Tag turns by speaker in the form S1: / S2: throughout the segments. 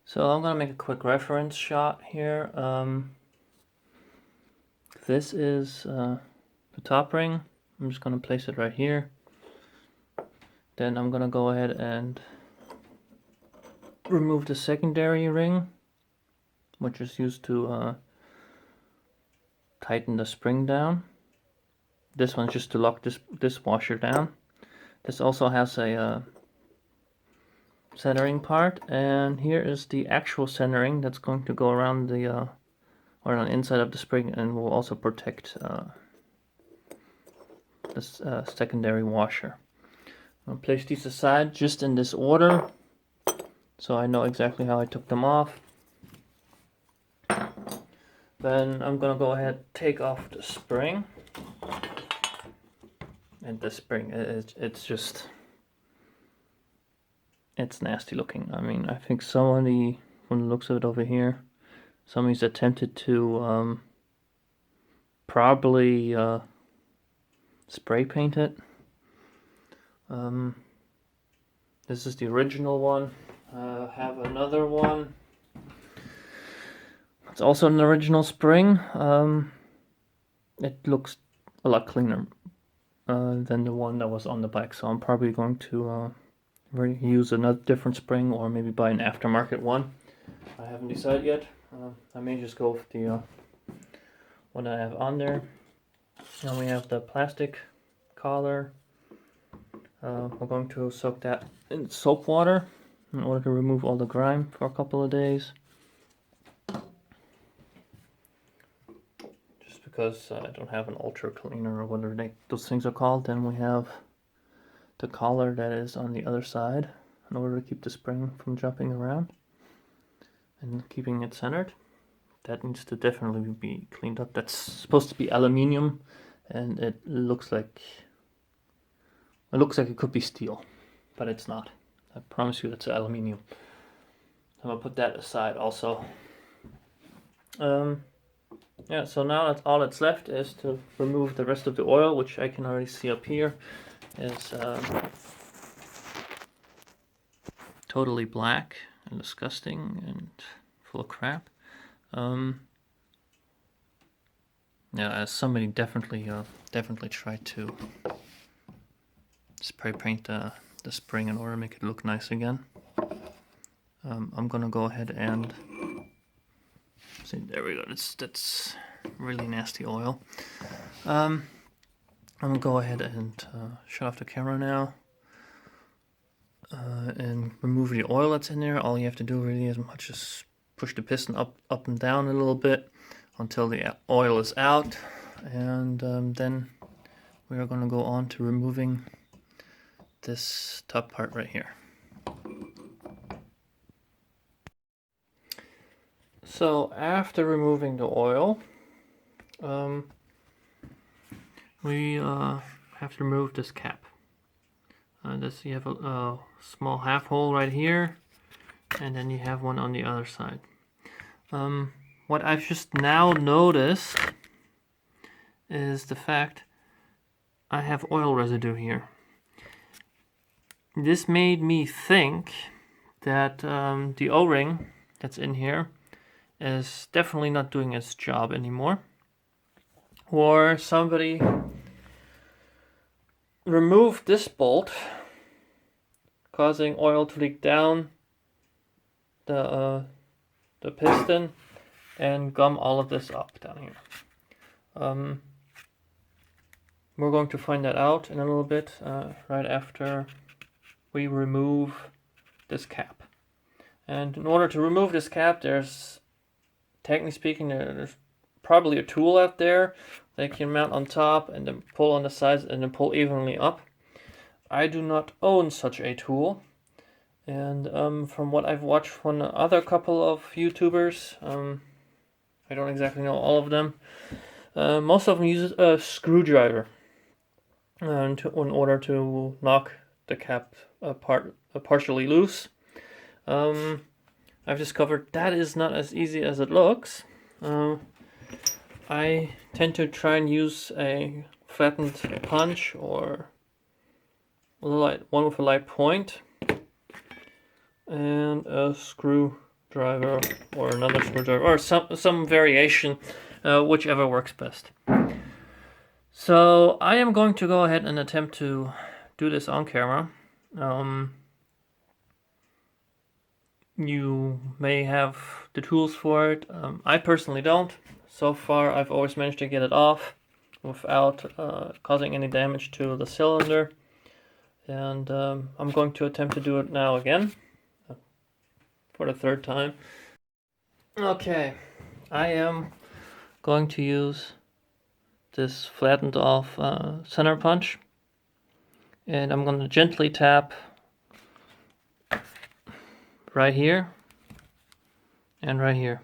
S1: So I'm gonna make a quick reference shot here. This is the top ring. I'm just gonna place it right here. Then I'm gonna go ahead and remove the secondary ring, which is used to tighten the spring down. This one's just to lock this washer down. This also has a centering part, and here is the actual centering that's going to go around the or on the inside of the spring, and will also protect this secondary washer. I'll place these aside just in this order, so I know exactly how I took them off. Then I'm gonna go ahead and take off the spring. And the spring, it's nasty looking. I mean, I think somebody, from the looks of it over here, somebody's attempted to probably spray paint it. This is the original one. I have another one. It's also an original spring. It looks a lot cleaner than the one that was on the bike, so I'm probably going to use another different spring, or maybe buy an aftermarket one. I haven't decided yet. I may just go with the one I have on there. Now we have the plastic collar. We're going to soak that in soap water in order to remove all the grime for a couple of days. Just because I don't have an ultra cleaner or whatever those things are called. Then we have the collar that is on the other side in order to keep the spring from jumping around and keeping it centered. That needs to definitely be cleaned up. That's supposed to be aluminium, and it looks like it could be steel, but it's not. I promise you it's aluminium. I'm gonna put that aside also. Yeah, so now that's all that's left is to remove the rest of the oil, which I can already see up here is totally black and disgusting and full of crap. Yeah, somebody definitely tried to spray paint the spring in order to make it look nice again. I'm gonna go ahead and see. There we go. That's really nasty oil. I'm gonna go ahead and shut off the camera now and remove the oil that's in there. All you have to do really as much as push the piston up and down a little bit until the oil is out, and then we are going to go on to removing this top part right here. So after removing the oil, we have to remove this cap. You have a small half hole right here, and then you have one on the other side. What I've just now noticed is the fact I have oil residue here. This made me think that the O-ring that's in here is definitely not doing its job anymore, or somebody removed this bolt, causing oil to leak down the piston and gum all of this up down here. We're going to find that out in a little bit, right after we remove this cap. And in order to remove this cap, there's, technically speaking, there's probably a tool out there that you can mount on top and then pull on the sides and then pull evenly up. I do not own such a tool, and from what I've watched from the other couple of YouTubers, I don't exactly know all of them, most of them use a screwdriver in order to knock the cap partially loose. I've discovered that is not as easy as it looks. I tend to try and use a flattened punch or one with a light point and a screwdriver screwdriver or another screwdriver or some variation, whichever works best. So I am going to go ahead and attempt to do this on camera. You may have the tools for it. I personally don't. So far I've always managed to get it off without causing any damage to the cylinder. And I'm going to attempt to do it now again for the third time. Okay, I am going to use this flattened off center punch, and I'm going to gently tap right here and right here.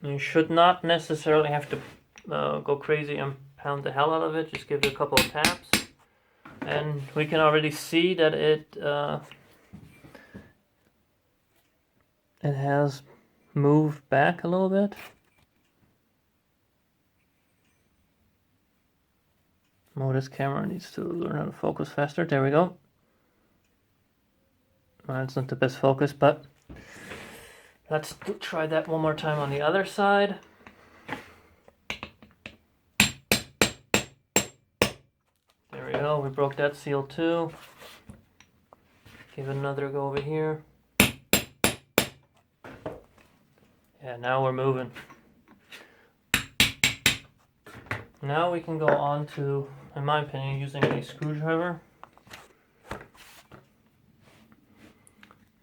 S1: You should not necessarily have to go crazy and pound the hell out of it. Just give it a couple of taps, and we can already see that it has moved back a little bit. Oh, this camera needs to learn how to focus faster. There we go. Well, it's not the best focus, but let's try that one more time on the other side. There we go, we broke that seal too. Give it another go over here. Yeah, now we're moving. Now we can go on to, in my opinion, using a screwdriver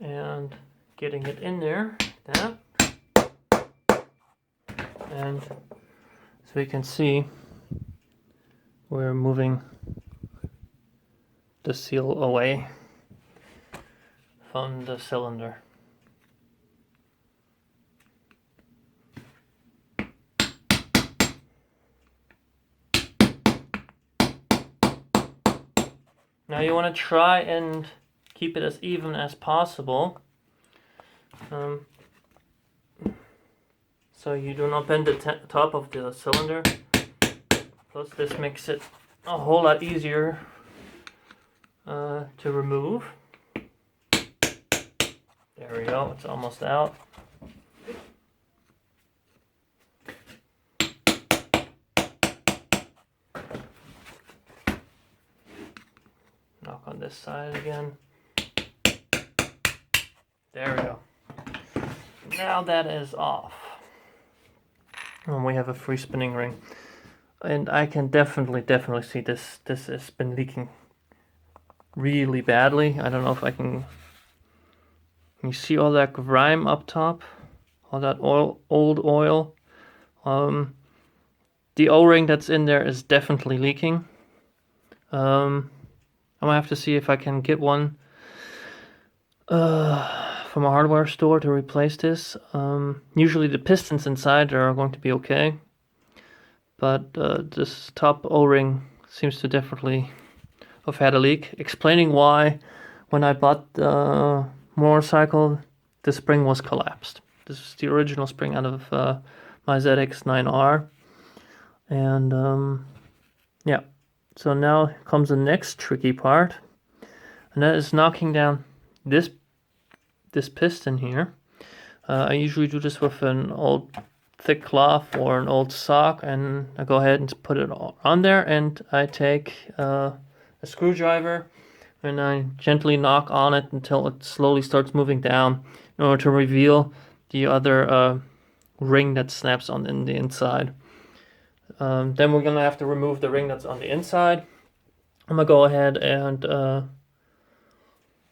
S1: and getting it in there, that. And so we can see we're moving the seal away from the cylinder. Now you want to try and keep it as even as possible, so you do not bend the top of the cylinder. Plus this makes it a whole lot easier to remove. There we go, it's almost out. Knock on this side again. There we go. Now that is off. And we have a free spinning ring. And I can definitely see this has been leaking really badly. I don't know if I can... You see all that grime up top? All that old oil? The O-ring that's in there is definitely leaking. I'm gonna have to see if I can get one from a hardware store to replace this. Usually the pistons inside are going to be okay, but this top O-ring seems to definitely have had a leak, explaining why when I bought the motorcycle the spring was collapsed. This is the original spring out of my ZX9R, and yeah. So now comes the next tricky part, and that is knocking down this piston here. I usually do this with an old thick cloth or an old sock, and I go ahead and put it on there, and I take a screwdriver and I gently knock on it until it slowly starts moving down in order to reveal the other ring that snaps on in the inside. Then we're gonna have to remove the ring that's on the inside. I'm gonna go ahead and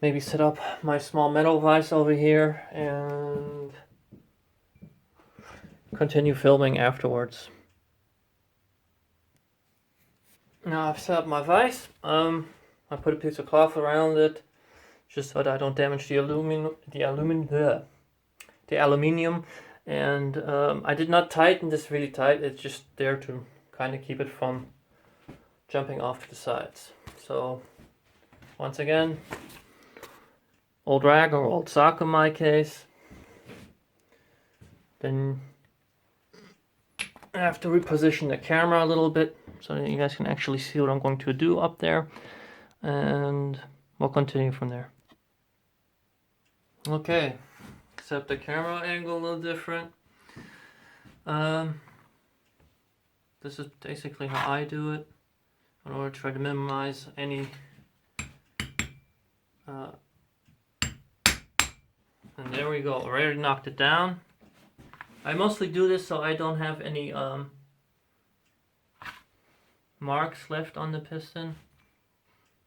S1: maybe set up my small metal vise over here and continue filming afterwards. Now I've set up my vise. I put a piece of cloth around it just so that I don't damage the aluminium. And I did not tighten this really tight. It's just there to kind of keep it from jumping off to the sides. So once again, old rag or old sock in my case. Then I have to reposition the camera a little bit so that you guys can actually see what I'm going to do up there. And we'll continue from there. Okay, except the camera angle a little different. This is basically how I do it in order to try to minimize any and there we go, already knocked it down. I mostly do this so I don't have any marks left on the piston,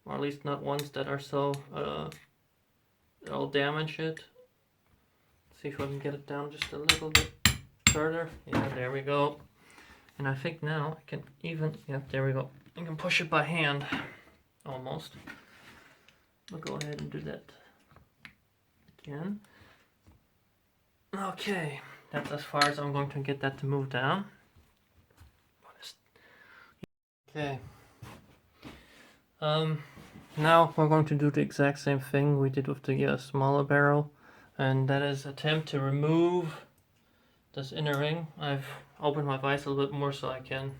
S1: or at least not ones that are so it'll damage it. Let's see if I can get it down just a little bit further. Yeah, there we go. And I think now I can even, yeah, there we go. I can push it by hand, almost. We'll go ahead and do that again. Okay, that's as far as I'm going to get that to move down. Okay. Now we're going to do the exact same thing we did with the smaller barrel, and that is attempt to remove this inner ring. I've opened my vise a little bit more so I can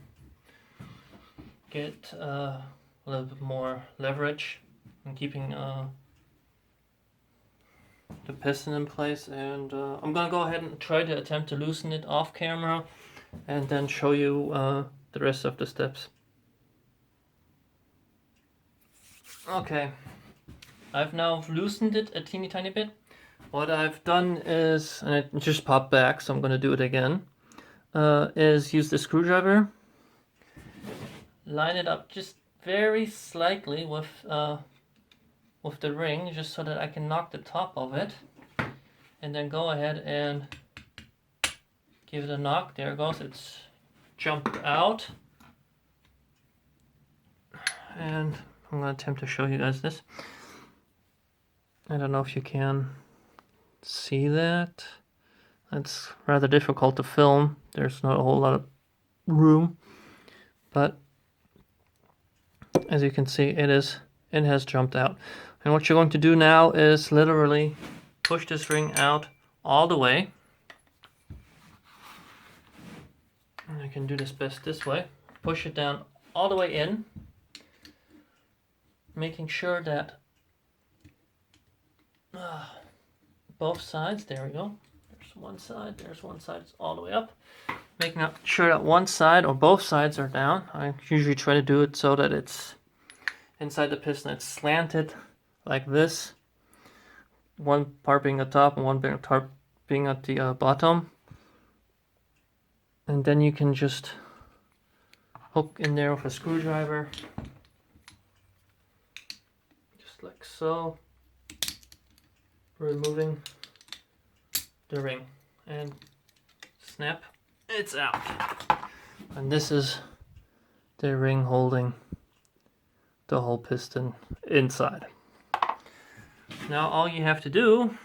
S1: get a little bit more leverage in keeping the piston in place, and I'm gonna go ahead and try to attempt to loosen it off camera and then show you the rest of the steps. Okay, I've now loosened it a teeny tiny bit. What I've done is, and it just popped back, so I'm going to do it again, is use the screwdriver, line it up just very slightly with the ring, just so that I can knock the top of it, and then go ahead and give it a knock. There it goes, it's jumped out, and I'm going to attempt to show you guys this. I don't know if you can see that. It's rather difficult to film. There's not a whole lot of room, but as you can see, it has jumped out. And what you're going to do now is literally push this ring out all the way. And I can do this best this way. Push it down all the way in, making sure that both sides, there we go, there's one side, it's all the way up. Making sure that one side or both sides are down. I usually try to do it so that it's inside the piston, it's slanted like this. One part being at the top and one part being at the bottom. And then you can just hook in there with a screwdriver. Just like so. Removing the ring and snap, it's out. And this is the ring holding the whole piston inside. Now all you have to do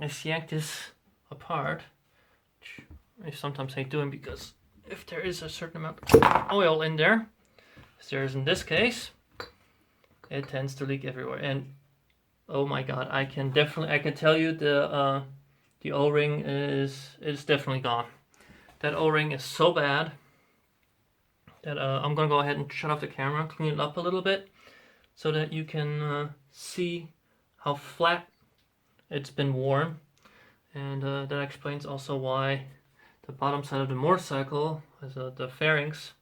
S1: is yank this apart, which I sometimes hate doing because if there is a certain amount of oil in there, as there is in this case, it tends to leak everywhere. And oh my god, I can tell you the O-ring is definitely gone. That O-ring is so bad that I'm gonna go ahead and shut off the camera, clean it up a little bit, so that you can see how flat it's been worn, and that explains also why the bottom side of the motorcycle, as the fairings,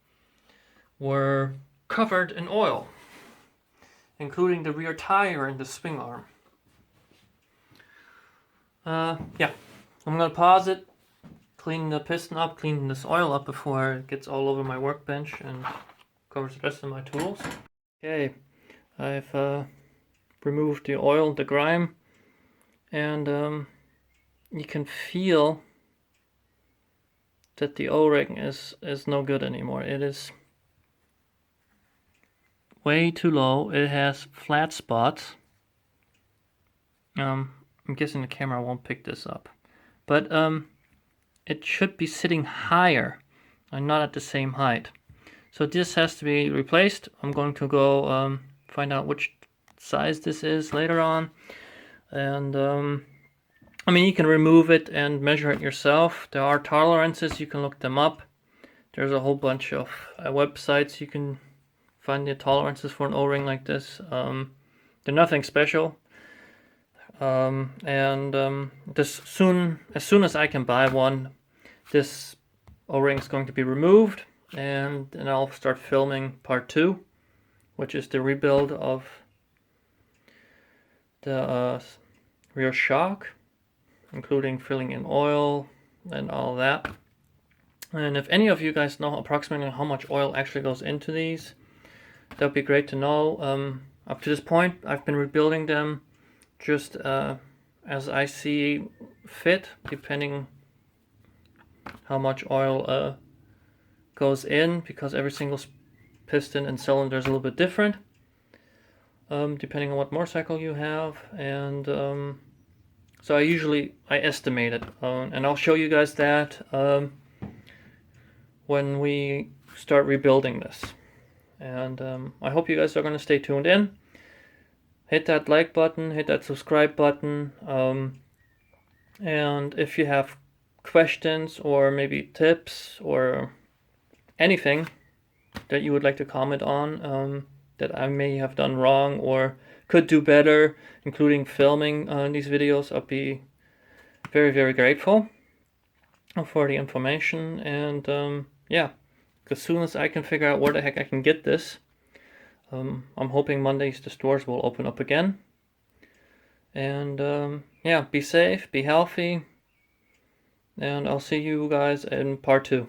S1: were covered in oil, including the rear tire and the swing arm. Yeah, I'm gonna pause it, clean the piston up, clean this oil up before it gets all over my workbench and covers the rest of my tools. Okay, I've removed the oil, the grime, and you can feel that the O-ring is no good anymore. It is way too low. It has flat spots. I'm guessing the camera won't pick this up, but it should be sitting higher and not at the same height. So this has to be replaced. I'm going to go find out which size this is later on, and I mean, you can remove it and measure it yourself. There are tolerances, you can look them up. There's a whole bunch of websites you can find the tolerances for an O-ring like this. They're nothing special. as soon as I can buy one, this O-ring is going to be removed, and then I'll start filming part 2, which is the rebuild of the rear shock, including filling in oil and all that. And if any of you guys know approximately how much oil actually goes into these, that would be great to know. Up to this point, I've been rebuilding them just as I see fit, depending how much oil goes in, because every single piston and cylinder is a little bit different, depending on what motorcycle you have. And so I estimate it, and I'll show you guys that when we start rebuilding this. And I hope you guys are going to stay tuned in. Hit that like button, hit that subscribe button, and if you have questions or maybe tips or anything that you would like to comment on that I may have done wrong or could do better, including filming these videos, I'll be very, very grateful for the information. And yeah, as soon as I can figure out where the heck I can get this, I'm hoping Mondays the stores will open up again. And yeah, be safe, be healthy, and I'll see you guys in part 2.